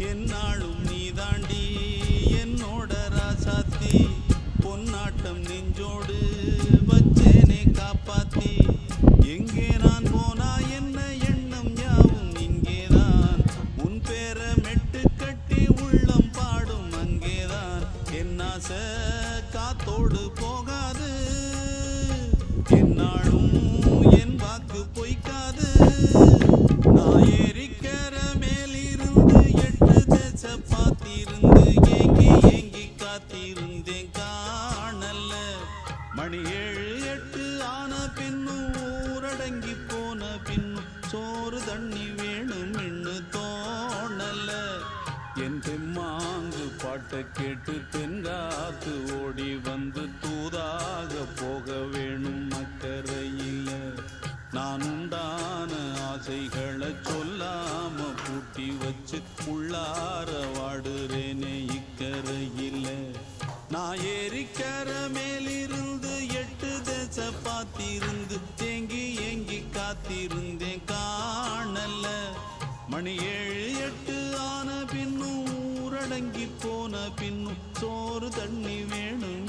என்னாலும் நீதாண்டி என்னோட ராசாத்தி பொன்னாட்டம் நெஞ்சோடு வச்சேனே காப்பாத்தி எங்கே நான் போனா என்ன எண்ணம் யாவும் இங்கேதான் உன் பேர மெட்டு கட்டி உள்ளம் பாடும் அங்கேதான் என்னாச காத்தோடு போகாது என்னாலும் என் வாக்கு பொய்க்காது நான் ஏறிக்கிற மேலிருந்து 8 தேச பார்த்திருந்து ஏங்கி ஏங்கி காத்திருந்தேன் காணல மணி 7 8 ஆன பின்னும் ஊரடங்கி போன பின்னும் சோறு தண்ணி வேணும் என்று தோணல என் தெம்மாங்கு பாட்டை கேட்டு தென்காத்து ஓடி வந்து தூதாக போக வேணும் அக்கறையில நான் உண்டான ஆசைகளை சொல்லாம பூட்டி வச்சு உள்ளார வாடுறேனே இக்கரையில நான் ஏறிக்கிற மேலிருந்து 8 தேச பார்த்திருந்து ஏங்கி ஏங்கி காத்திருந்தேன் காணல மணி 7 8 ஆன பின்னும் ஊரடங்கி போன பின்னும் சோறு தண்ணி வேணும்